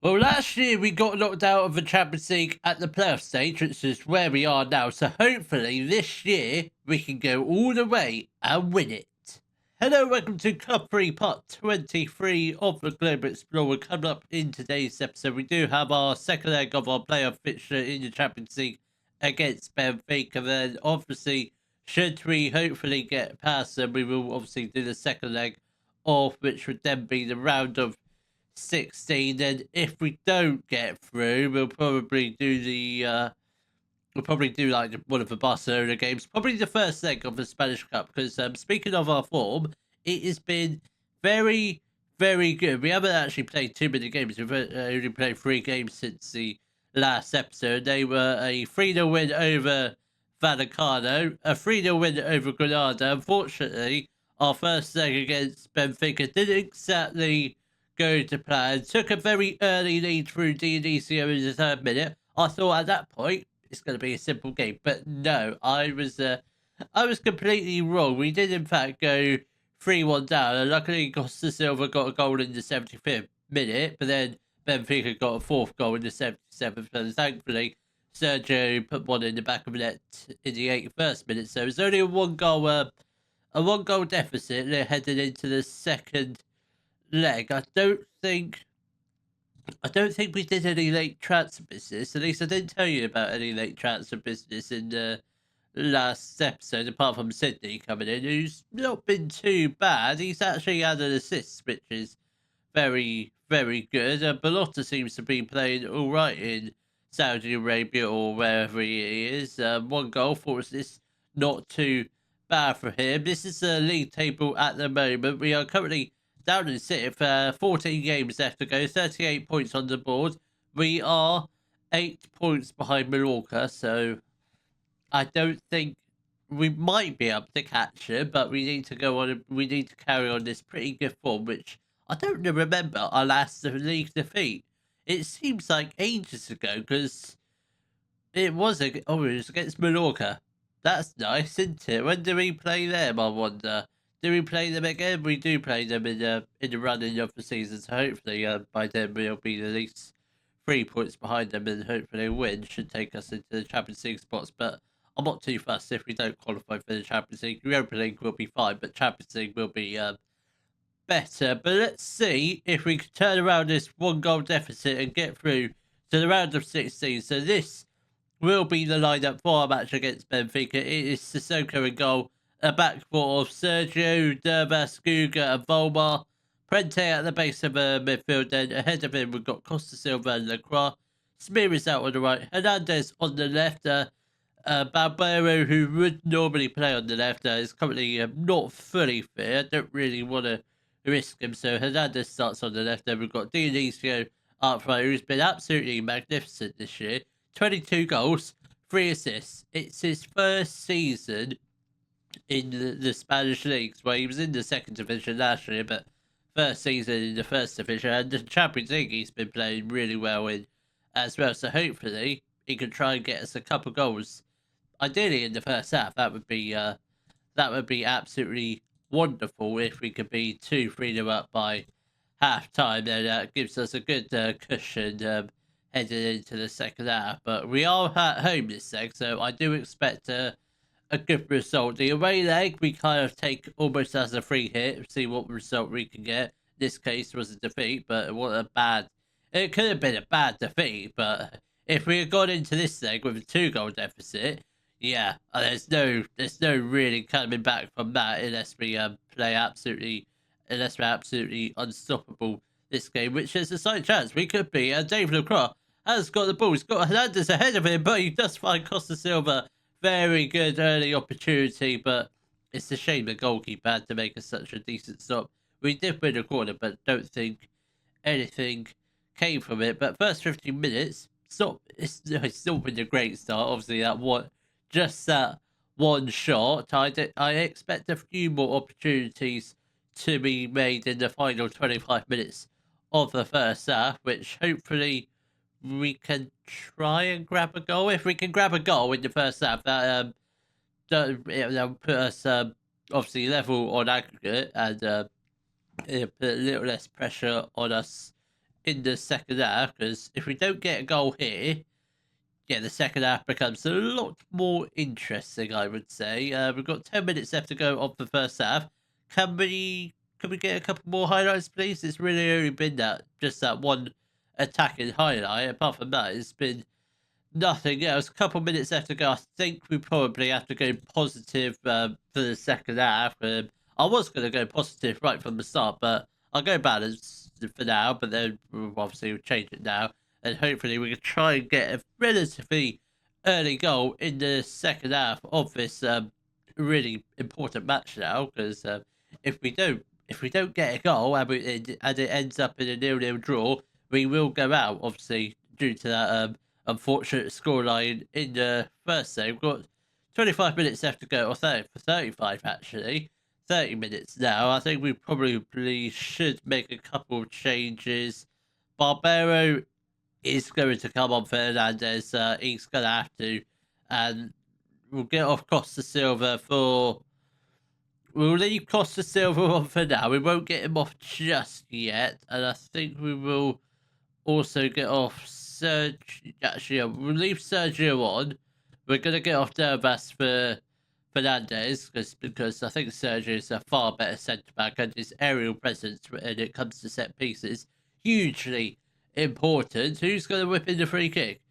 Well, last year we got knocked out of the Champions League at the playoff stage, which is where we are now. So hopefully this year we can go all the way and win it. Hello, welcome to Cup 3 Part 23 of the Global Explorer. Coming up in today's episode, we do have our second leg of our playoff fixture in the Champions League against Benfica. Then, obviously, should we hopefully get past them, we will obviously do the second leg of which would then be the round of 16. And if we don't get through, we'll probably do like one of the Barcelona games, probably the first leg of the Spanish Cup. Because speaking of our form, it has been very, very good. We haven't actually played too many games. We've only played 3 games since the last episode. They were a 3-0 win over Vallecano, a 3-0 win over Granada. Unfortunately, our first leg against Benfica didn't exactly go to plan. Took a very early lead through Dionisio in the 3rd minute. I thought at that point it's going to be a simple game, but no, I was completely wrong. We did in fact go 3-1 down, and luckily Costa Silva got a goal in the 75th minute, but then Benfica got a 4th goal in the 77th, and thankfully Sergio put one in the back of the net in the 81st minute. So it's only a one goal deficit heading into the second leg. I don't think we did any late transfer business. At least I didn't tell you about any late transfer business in the last episode, apart from Sydney coming in, who's not been too bad. He's actually had an assist, which is very, very good. Balota seems to be playing all right in Saudi Arabia or wherever he is. 1 goal, 4 assists, not too bad for him. This is the league table at the moment. We are currently down in 6th, 14 games left to go, 38 points on the board. We are 8 points behind Mallorca, so I don't think we might be able to catch him, but we need to go on. We need to carry on this pretty good form, which I don't remember our last league defeat. It seems like ages ago because it was it was against Mallorca. That's nice, isn't it? When do we play them? I wonder. Do we play them again? We do play them in the running of the season, so hopefully by then we'll be at least 3 points behind them, and hopefully a win should take us into the Champions League spots. But I'm not too fussed if we don't qualify for the Champions League. Europa League will be fine, but Champions League will be better. But let's see if we can turn around this 1 goal deficit and get through to the round of 16. So this will be the lineup for our match against Benfica. It is Sissoko in goal, a back four of Sergio, Dervas, Guga, and Volmar. Prente at the base of the midfield. Then ahead of him, we've got Costa Silva and Lacroix. Smear is out on the right. Hernandez on the left. Balbero, who would normally play on the left, is currently not fully fit. I don't really want to risk him, so Hernandez starts on the left. Then we've got Dionisio up front, who's been absolutely magnificent this year. 22 goals, 3 assists. It's his first season in the Spanish leagues, where he was in the 2nd division last year, but first season in the 1st division, and the Champions League he's been playing really well in as well. So hopefully he can try and get us a couple goals, ideally in the first half. That would be absolutely wonderful if we could be 2-3 up by half time. Then that gives us a good cushion heading into the second half. But we are at home this leg, so I do expect a good result. The away leg we kind of take almost as a free hit, see what result we can get. This case was a defeat, but it could have been a bad defeat. But if we had gone into this leg with a 2 goal deficit, yeah, there's no really coming back from that unless we unless we're absolutely unstoppable this game, which is a slight chance we could be. Dave Lacroix has got the ball. He's got Hernandez ahead of him, but he does find Costa Silva. Very good early opportunity, but it's a shame the goalkeeper had to make us such a decent stop. We did win a corner, but don't think anything came from it. But first 15 minutes, it's not been a great start. Obviously, that one shot. I expect a few more opportunities to be made in the final 25 minutes of the first half, which hopefully we can try and grab a goal. If we can grab a goal in the first half, that'll put us obviously level on aggregate, and it'll put a little less pressure on us in the second half, because if we don't get a goal here, yeah, the second half becomes a lot more interesting, I would say. We've got 10 minutes left to go of the first half. Can we get a couple more highlights, please? It's really only been just that one attacking highlight. Apart from that, it's been nothing else. A couple minutes left to go. I think we probably have to go positive for the second half. I was going to go positive right from the start, but I'll go balanced for now. But then we'll change it now, and hopefully we can try and get a relatively early goal in the second half of this really important match now. Because if we don't get a goal and it ends up in a 0-0 draw, we will go out. Obviously, due to that unfortunate scoreline in the first day. We've got 25 minutes left to go, or 35 actually. 30 minutes now. I think we probably should make a couple of changes. Barbero is going to come on Fernandez. He's going to have to. And we'll get off Costa Silva for... We'll leave Costa Silva on for now. We won't get him off just yet. And I think we will also get off we'll leave Sergio on. We're going to get off Dervas for Fernandez because I think Sergio is a far better centre-back, and his aerial presence when it comes to set pieces hugely important. Who's going to whip in the free kick?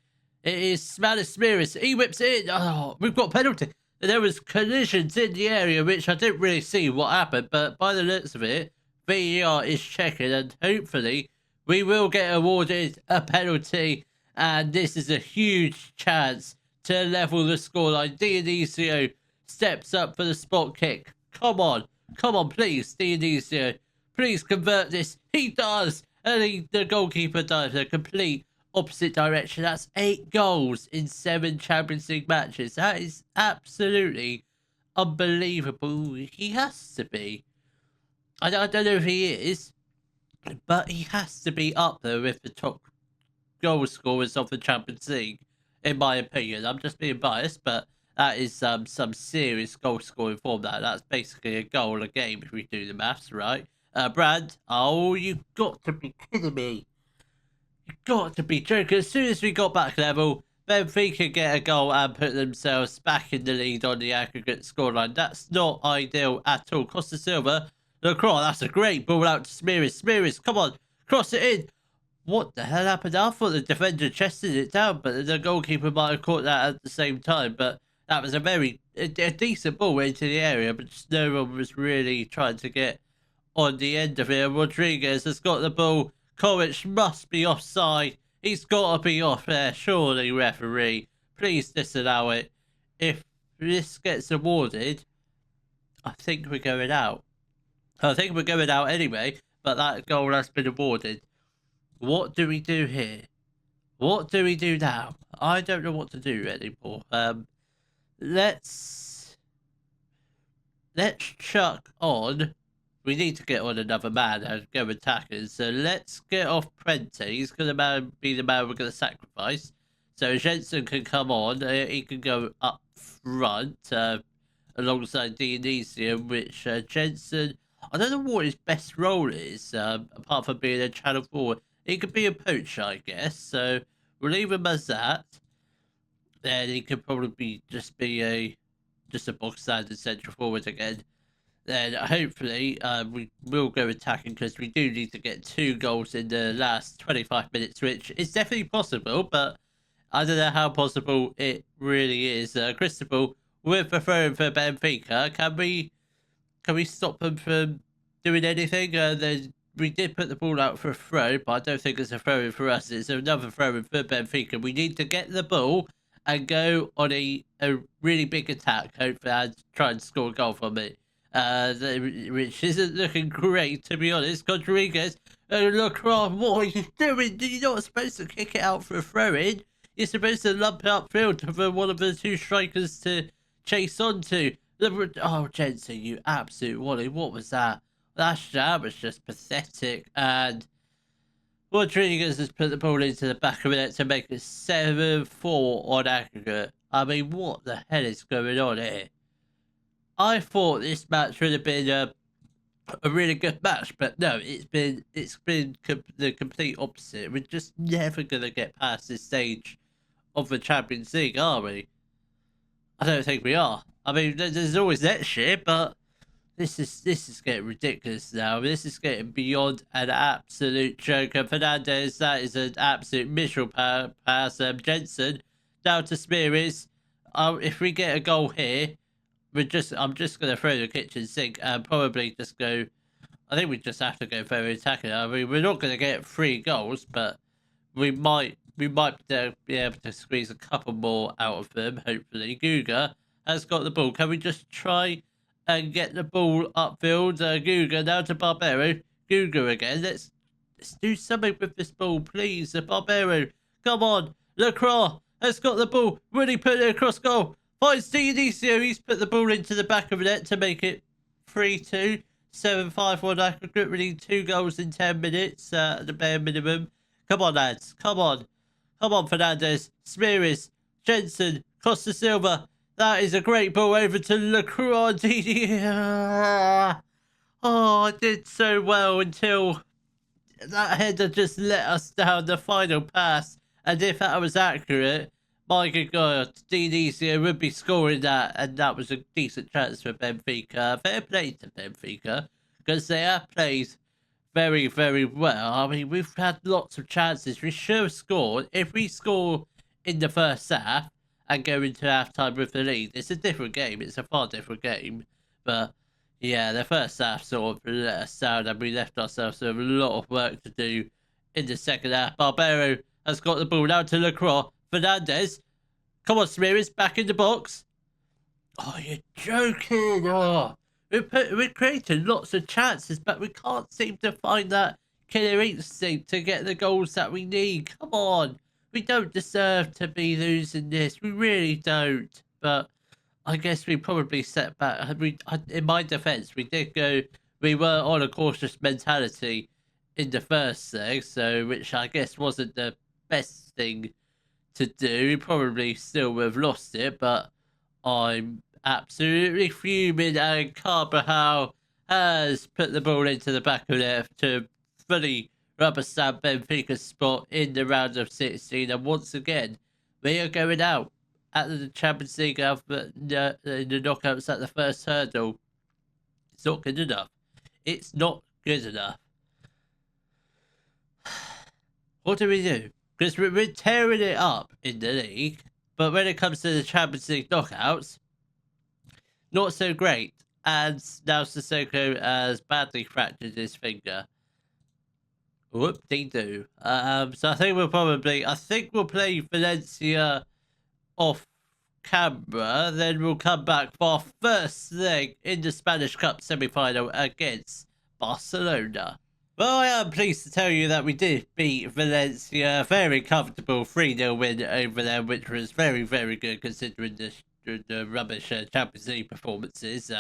It is Smalis. He whips it in. Oh, we've got a penalty. There was collisions in the area, which I didn't really see what happened, but by the looks of it, VAR is checking, and hopefully we will get awarded a penalty, and this is a huge chance to level the scoreline. Dionisio steps up for the spot kick. Come on, please, Dionisio. Please convert this. He does, and the goalkeeper dives in a complete opposite direction. That's 8 goals in 7 Champions League matches. That is absolutely unbelievable. He has to be. I don't know if he is, but he has to be up there with the top goal scorers of the Champions League, in my opinion. I'm just being biased, but that is some serious goal scoring form. That's basically a goal a game if we do the maths right. Brand, you've got to be kidding me. You've got to be joking. As soon as we got back level, Benfica get a goal and put themselves back in the lead on the aggregate scoreline. That's not ideal at all. Costa Silva, the cross, that's a great ball out to Smiris, come on, cross it in. What the hell happened? I thought the defender chested it down, but the goalkeeper might have caught that at the same time. But that was a decent ball into the area, but just no one was really trying to get on the end of it. Rodriguez has got the ball. Kovic must be offside. He's got to be off there, surely, referee. Please disallow it. If this gets awarded, I think we're going out. I think we're going out anyway, but that goal has been awarded. What do we do here? What do we do now? I don't know what to do anymore. Let's chuck on. We need to get on another man and go attackers. So let's get off Prente. He's going to be the man we're going to sacrifice. So Jensen can come on. He can go up front alongside Dionisio, which Jensen... I don't know what his best role is, apart from being a channel forward. He could be a poacher, I guess. So we'll leave him as that. Then he could probably just be a box standard central forward again. Then hopefully we will go attacking because we do need to get 2 goals in the last 25 minutes, which is definitely possible, but I don't know how possible it really is. Cristobal with the throw for Benfica. Can we stop them from doing anything? We did put the ball out for a throw, but I don't think it's a throw-in for us. It's another throw-in for Benfica. We need to get the ball and go on a really big attack, hopefully, and try and score a goal from it. Which isn't looking great, to be honest. Rodriguez, look, what are you doing? You're not supposed to kick it out for a throw-in. You're supposed to lump it upfield for one of the 2 strikers to chase onto. Oh, Jensen, you absolute wally. What was that? That was just pathetic. And Rodriguez has put the ball into the back of the net to make it 7-4 on aggregate. I mean, what the hell is going on here? I thought this match would have been a really good match. But no, it's been the complete opposite. We're just never gonna get past this stage of the Champions League, are we? I don't think we are. I mean, there's always next year, but this is getting ridiculous now. This is getting beyond an absolute joke. And Fernandez, that is an absolute miserable pass. Jensen down to Spears. If we get a goal here, I'm just gonna throw the kitchen sink and probably just go. I think we just have to go very attacking. I mean, we're not gonna get 3 goals, but we might be able to squeeze a couple more out of them. Hopefully, Guga has got the ball. Can we just try and get the ball upfield? Guga now to Barbero. Guga again. Let's do something with this ball, please. Barbero, come on. Lacroix has got the ball. Really put it across goal. Finds Dionisio. He's put the ball into the back of the net to make it 3-2. 7-5-1 aggregate. We need 2 goals in 10 minutes at the bare minimum. Come on, lads. Come on. Come on, Fernandez. Spears. Jensen. Costa Silva. That is a great ball over to Lacroix. Oh, I did so well until that header just let us down the final pass. And if that was accurate, my good God, Dionisio would be scoring that. And that was a decent chance for Benfica. Fair play to Benfica, because they have played very, very well. I mean, we've had lots of chances. We should have scored. If we score in the first half and go into halftime with the lead, it's a different game. It's a far different game. But yeah, the first half sort of let us down, and we left ourselves with a lot of work to do in the second half. Barbero has got the ball now to Lacroix. Fernandez. Come on, Smears, back in the box. Oh, you're joking. Oh. We're creating lots of chances, but we can't seem to find that killer instinct to get the goals that we need. Come on. We don't deserve to be losing this. We really don't. But I guess we probably set back. In my defence, we were on a cautious mentality in the first leg, so which I guess wasn't the best thing to do. We probably still would have lost it, but I'm absolutely fuming, and Carvajal has put the ball into the back of net to fully rubber stamp Benfica's spot in the round of 16. And once again, we are going out at the Champions League in the knockouts at the first hurdle. It's not good enough. It's not good enough. What do we do? Because we're tearing it up in the league, but when it comes to the Champions League knockouts, not so great. And now Sissoko has badly fractured his finger. Whoop-dee-doo. So I think we'll play Valencia off camera, then we'll come back for our first leg in the Spanish Cup semi-final against Barcelona. Well, I am pleased to tell you that we did beat Valencia. Very comfortable 3-0 win over them, which was very, very good considering the rubbish Champions League performances.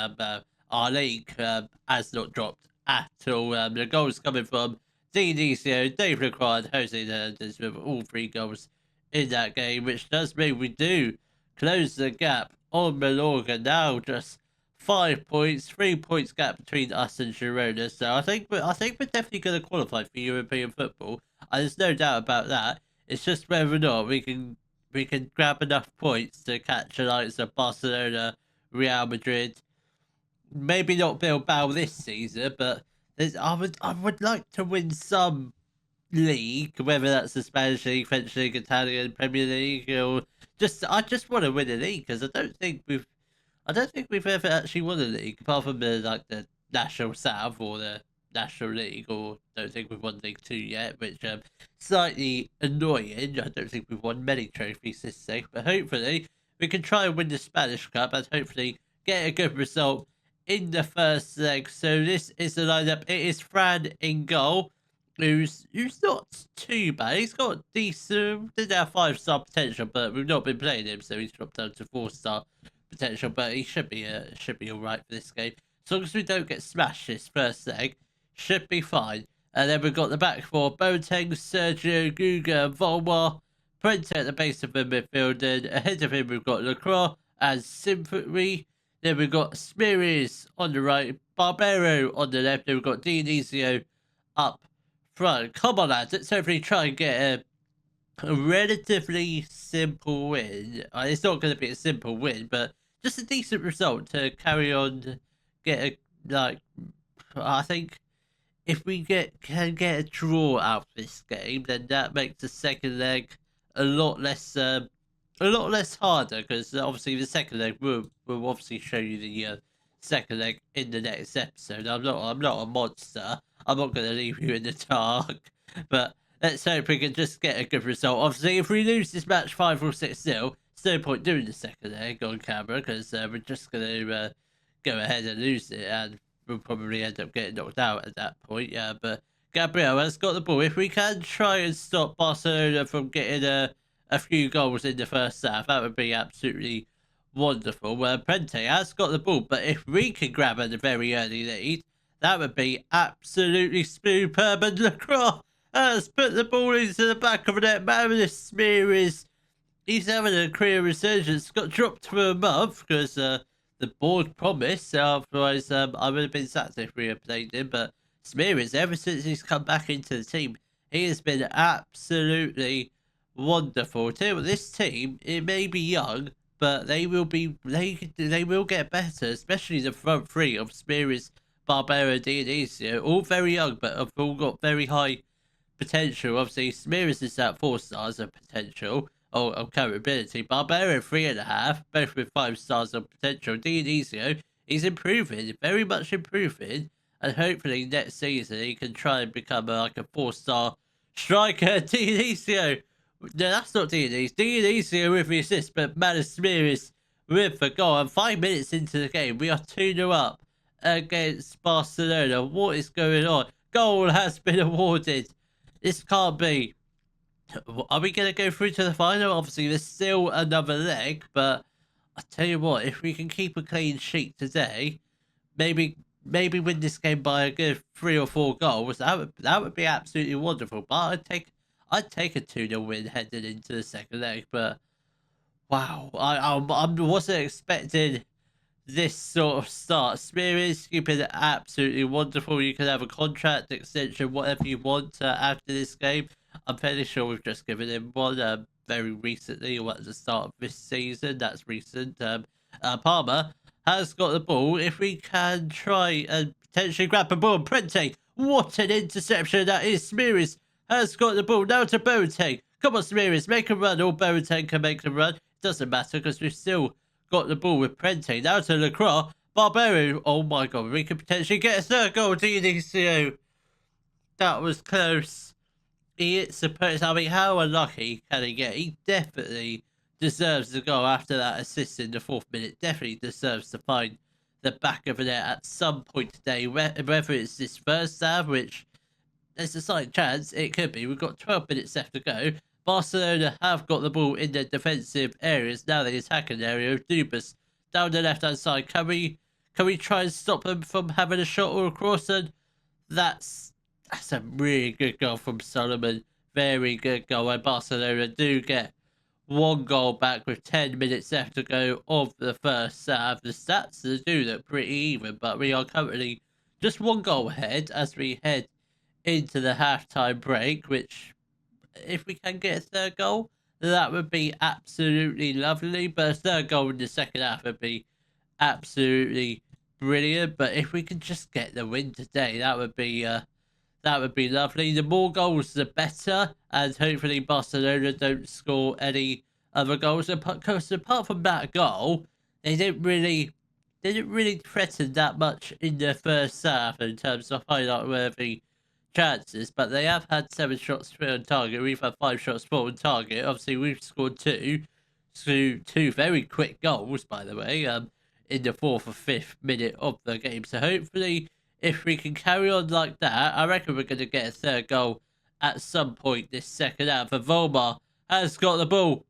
Our league has not dropped at all. The goals coming from Dionisio, Dave Lacroix, and Jose Hernandez with all 3 goals in that game, which does mean we do close the gap on Mallorca now. Just 5 points, 3 points gap between us and Girona. So I think we're definitely going to qualify for European football. There's no doubt about that. It's just whether or not we can grab enough points to catch the likes of Barcelona, Real Madrid. Maybe not Bilbao this season, but I would like to win some league, whether that's the Spanish league, French league, Italian Premier League, or I just want to win a league, because I don't think we've ever actually won a league apart from the National South or the National League, or don't think we've won League 2 yet, which slightly annoying. I don't think we've won many trophies this sake, but hopefully we can try and win the Spanish Cup and hopefully get a good result in the first leg. So this is the lineup. It is Fran in goal, who's not too bad. He's got decent, did have 5-star potential, but we've not been playing him, so he's dropped down to 4-star potential. But he should be all right for this game. As long as we don't get smashed this first leg, should be fine. And then we've got the back four: Boateng, Sergio, Guga, Volmar, Prente at the base of the midfield, and ahead of him we've got Lacroix and Symphony. Then we've got Spears on the right, Barbero on the left, and we've got Dionisio up front. Come on, lads, let's hopefully try and get a relatively simple win. It's not going to be a simple win, but just a decent result to carry on. I think if we can get a draw out of this game, then that makes the second leg a lot less harder, because obviously the second leg will obviously show you the second leg in the next episode. I'm not a monster. I'm not going to leave you in the dark, but let's hope we can just get a good result. Obviously, if we lose this match 5 or 6-0, it's no point doing the second leg on camera, because we're just going to go ahead and lose it, and we'll probably end up getting knocked out at that point. Yeah, but Gabriel has got the ball. If we can try and stop Barcelona from getting a few goals in the first half, that would be absolutely wonderful. Prente has got the ball, but if we can grab a very early lead, that would be absolutely superb. And Lacroix has put the ball into the back of the net. Marinus Smear he's having a career resurgence. Got dropped for a month because the board promised. Otherwise, I would have been sacked if we had played him. But Smear ever since he's come back into the team, he has been absolutely wonderful. Tell you what, this team, it may be young, but they will get better, especially the front three of Smear, Barbero, Dionisio, all very young, but have all got very high potential. Obviously, Smear is at 4 stars of potential, or capability. Barbero 3.5, both with 5 stars of potential. Dionisio, he's improving, very much improving, and hopefully next season he can try and become like a 4-star striker. Dionisio, no, that's not Dionisio. Dionisio with the assist, but Maris Smear with the goal. And 5 minutes into the game, we are 2-0 up against Barcelona. What is going on? Goal has been awarded. This can't be. Are we going to go through to the final? Obviously, there's still another leg, but I tell you what, if we can keep a clean sheet today, maybe win this game by a good 3 or 4 goals. That would be absolutely wonderful. But I'd take a 2-0 win heading into the second leg. But wow, I wasn't expecting this sort of start. Spears, you've been absolutely wonderful. You can have a contract extension, whatever you want after this game. I'm fairly sure we've just given him one very recently, or at the start of this season. That's recent. Palmer has got the ball. If we can try and potentially grab the ball, Prente, what an interception that is. Smearis has got the ball now to Boateng. Come on, Smearis, make a run. Or Boateng can make a run. Doesn't matter because we've still got the ball with Prente. Now to Lacroix. Barbero. Oh my god, we could potentially get a third goal. Dionisio. That was close. He hits the post. I mean, how unlucky can he get? He definitely deserves the goal after that assist in the 4th minute. Definitely deserves to find the back of the net at some point today. Whether it's this first half, which there's a slight chance it could be. We've got 12 minutes left to go. Barcelona have got the ball in their defensive areas. Now the attacking area of Dubas down the left-hand side. Can we try and stop them from having a shot or a cross? And that's a really good goal from Solomon. Very good goal. And Barcelona do get 1 goal back with 10 minutes left to go of the first half. The stats do look pretty even, but we are currently just 1 goal ahead as we head into the halftime break, which if we can get a third goal, that would be absolutely lovely. But a third goal in the second half would be absolutely brilliant. But if we can just get the win today, that would be lovely. The more goals, the better, and hopefully Barcelona don't score any other goals. Because apart from that goal, they didn't really threaten that much in the first half in terms of highlight-worthy chances, but they have had 7 shots on target. We've had 5 shots on target. Obviously, we've scored 2 very quick goals, by the way, in the 4th or 5th minute of the game. So hopefully, if we can carry on like that, I reckon we're going to get a third goal at some point this second half. And Volmar has got the ball.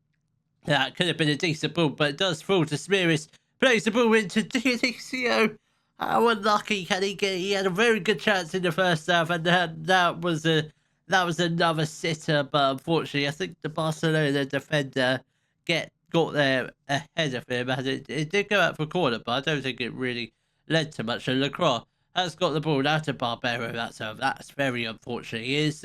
That could have been a decent ball, but it does fall to Smearis. Plays the ball into Dionisio. How unlucky can he get? He had a very good chance in the first half, and that was another sitter. But unfortunately, I think the Barcelona defender got there ahead of him, and it did go out for a corner, but I don't think it really led to much. And Lacroix has got the ball out to Barbero. That's very unfortunate. He is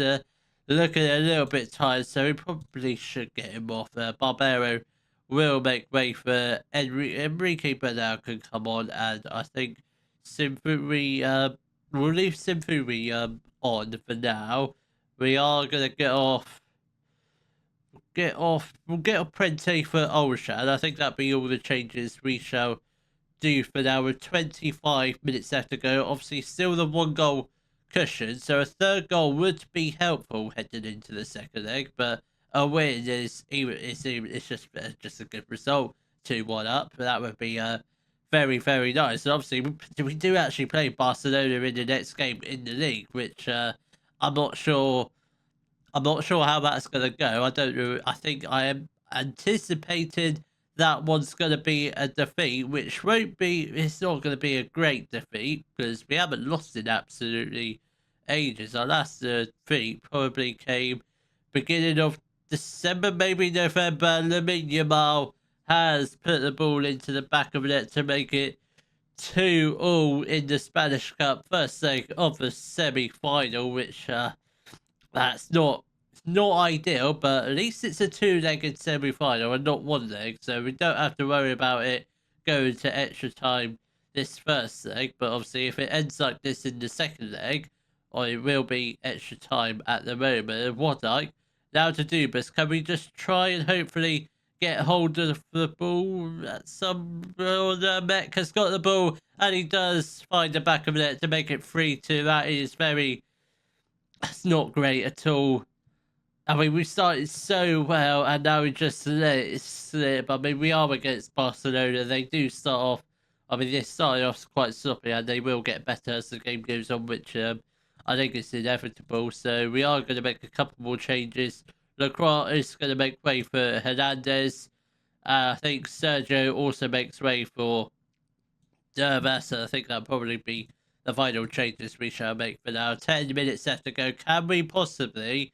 looking a little bit tired, so we probably should get him off. Barbero will make way for Enrique Bernal can come on, and I think Simfuri, we'll leave Simfuri on for now. We are gonna we'll get off Prente for Olshan. I think that'll be all the changes we shall do for now with 25 minutes left to go. Obviously, still the 1 goal cushion, so a third goal would be helpful heading into the second leg. But a win is it's just a good result, 2-1 up. That would be very very nice. And obviously, we do actually play Barcelona in the next game in the league, which I'm not sure. I'm not sure how that's going to go. I don't know. I think I am anticipating that one's going to be a defeat, which won't be, it's not going to be a great defeat because we haven't lost in absolutely ages. Our last defeat probably came beginning of December, maybe November. Lamine Yamal has put the ball into the back of the net to make it 2-2 in the Spanish Cup, first leg of the semi-final, which that's not ideal, but at least it's a 2-legged semi-final and not 1 leg, so we don't have to worry about it going to extra time this first leg. But obviously, if it ends like this in the second leg, or it will be extra time at the moment. And what now to do, but can we just try and hopefully get hold of the ball? Mech has got the ball, and he does find the back of the net to make it 3-2. That's not great at all. I mean, we started so well, and now we just let it slip. I mean, we are against Barcelona. They do start off. I mean, they started off quite sloppy, and they will get better as the game goes on, which I think is inevitable. So we are going to make a couple more changes. Lacroix is going to make way for Hernandez. I think Sergio also makes way for Dervas. I think that'll probably be the final changes we shall make for now. 10 minutes left to go. Can we possibly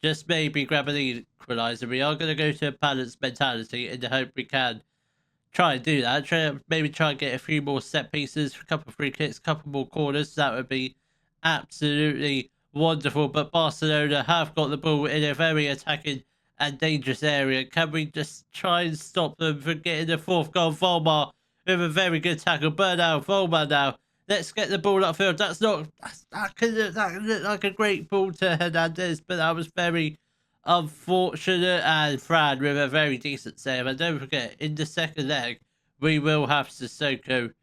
just maybe grab an equaliser? We are going to go to a balanced mentality in the hope we can try and do that. Maybe try and get a few more set pieces, a couple of free kicks, a couple more corners. That would be absolutely wonderful. But Barcelona have got the ball in a very attacking and dangerous area. Can we just try and stop them from getting the 4th goal? Volmar with a very good tackle. Bernal, Volmar now. Let's get the ball upfield. That looked like a great ball to Hernandez, but that was very unfortunate. And Fran with a very decent save. And don't forget, in the second leg, we will have Sissoko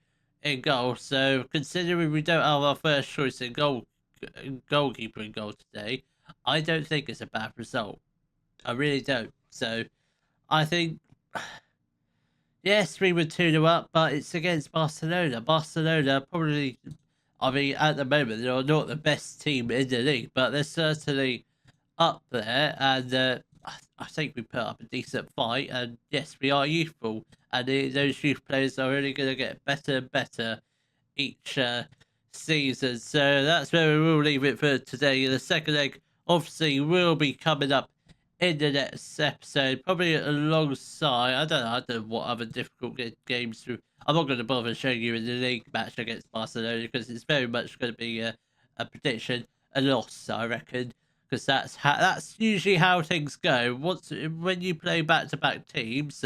in goal. So considering we don't have our first choice in goalkeeper in goal today, I don't think it's a bad result. I really don't. So I think, yes, we were 2-0 up, but it's against Barcelona. Barcelona probably, I mean, at the moment, they're not the best team in the league, but they're certainly up there. And I think we put up a decent fight. And yes, we are youthful. And those youth players are only going to get better and better each season. So that's where we will leave it for today. The second leg, obviously, will be coming up in the next episode, probably alongside, I don't know what other difficult games. I'm not going to bother showing you in the league match against Barcelona because it's very much going to be a prediction, a loss, I reckon, because that's usually how things go. When you play back-to-back teams,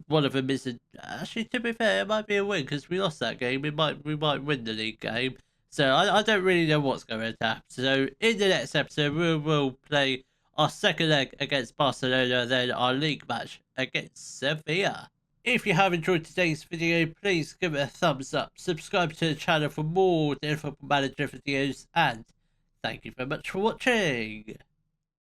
one of them isn't. Actually, to be fair, it might be a win because we lost that game. We might win the league game. So I don't really know what's going to happen. So in the next episode, we will play our second leg against Barcelona, then our league match against Sevilla. If you have enjoyed today's video, please give it a thumbs up, subscribe to the channel for more Football Manager videos, and thank you very much for watching.